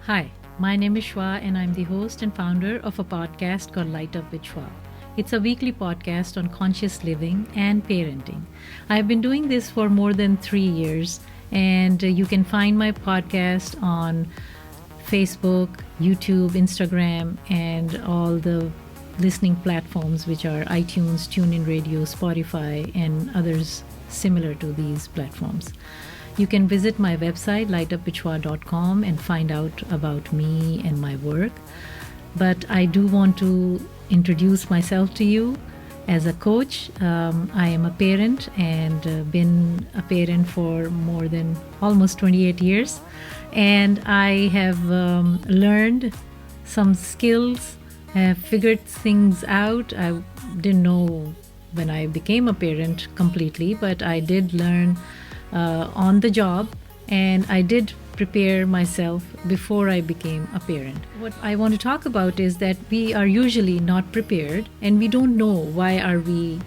Hi, my name is Shwa and I'm the host and founder of a podcast called Light Up with Shwa. It's a weekly podcast on conscious living and parenting. I've been doing this for more than 3 years, and you can find my podcast on Facebook, YouTube, Instagram, and all the listening platforms, which are iTunes, TuneIn Radio, Spotify, and others similar to these platforms. You can visit my website, lightupvichwa.com, and find out about me and my work. But I do want to introduce myself to you as a coach. I am a parent and been a parent for more than almost 28 years. And I have learned some skills, have figured things out. I didn't know when I became a parent completely, but I did learn on the job, and I did prepare myself before I became a parent. What I want to talk about is that we are usually not prepared, and we don't know why are we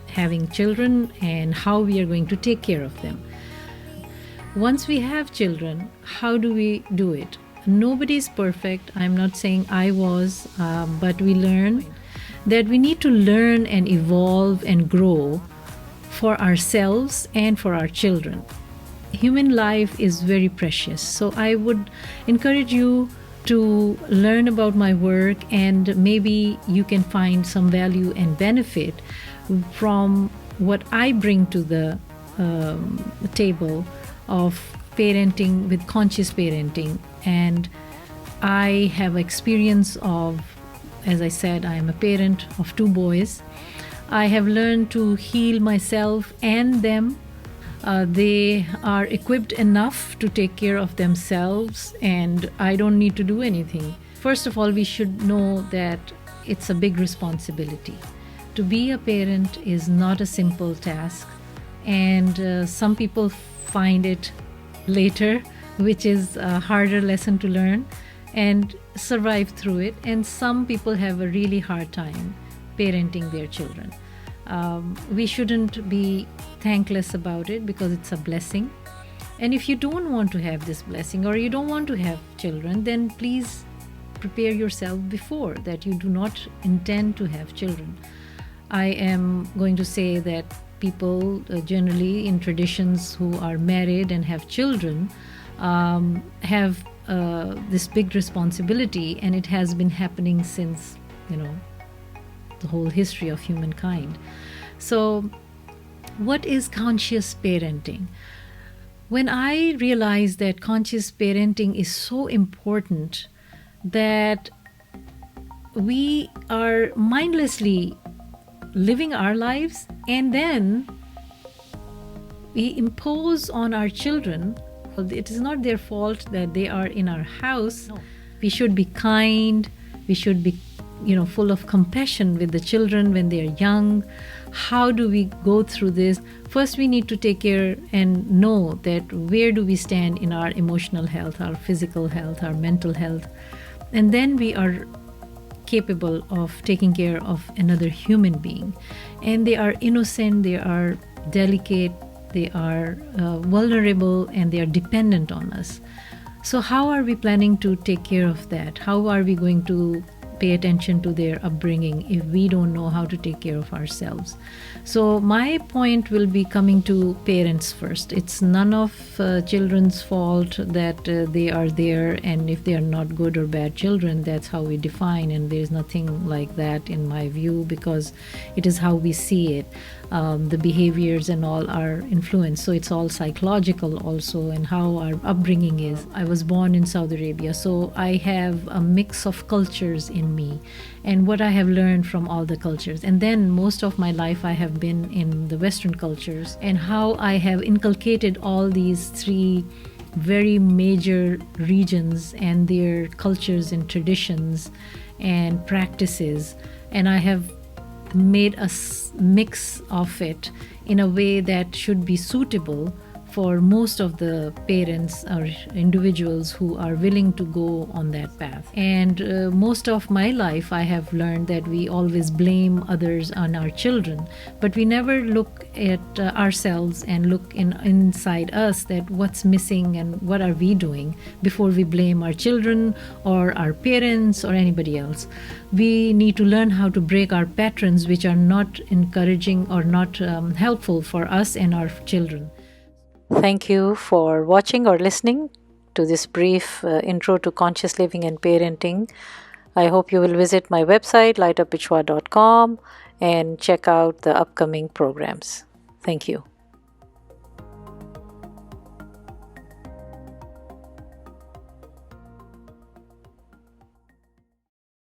having children and how we are going to take care of them. Once we have children, how do we do it? Nobody's perfect. I'm not saying I was, but we learn that we need to learn and evolve and grow for ourselves and for our children. Human life is very precious. So I would encourage you to learn about my work, and maybe you can find some value and benefit from what I bring to the table of parenting with conscious parenting. And I have experience of, as I said, I am a parent of 2 boys. I have learned to heal myself and them. They are equipped enough to take care of themselves, and I don't need to do anything. First of all, we should know that it's a big responsibility. To be a parent is not a simple task, and some people find it later, which is a harder lesson to learn and survive through it. And some people have a really hard time parenting their children. We shouldn't be thankless about it because it's a blessing. And if you don't want to have this blessing, or you don't want to have children, then please prepare yourself before that you do not intend to have children. I am going to say that people generally in traditions who are married and have children have this big responsibility, and it has been happening since, the whole history of humankind. So what is conscious parenting? When I realized that conscious parenting is so important, that we are mindlessly living our lives, and then we impose on our children. It is not their fault that they are in our house. No. We should be kind. We should be full of compassion with the children when they are young. How do we go through this? First, we need to take care and know that where do we stand in our emotional health, our physical health, our mental health. And then we are capable of taking care of another human being. And they are innocent, they are delicate, they are vulnerable, and they are dependent on us. So how are we planning to take care of that? How are we going to pay attention to their upbringing if we don't know how to take care of ourselves? So my point will be coming to parents first. It's none of children's fault that they are there, and if they are not good or bad children, that's how we define, and there's nothing like that in my view, because it is how we see it. The behaviors and all are influenced, so it's all psychological also, and how our upbringing is. I was born in Saudi Arabia, so I have a mix of cultures in me, and what I have learned from all the cultures. And then most of my life I have been in the Western cultures, and how I have inculcated all these 3 very major regions and their cultures and traditions and practices, and I have made a mix of it in a way that should be suitable for most of the parents or individuals who are willing to go on that path. And most of my life, I have learned that we always blame others on our children, but we never look at ourselves and look inside us that what's missing and what are we doing before we blame our children or our parents or anybody else. We need to learn how to break our patterns which are not encouraging or not helpful for us and our children. Thank you for watching or listening to this brief intro to conscious living and parenting. I hope you will visit my website lightupvichwa.com and check out the upcoming programs. Thank you.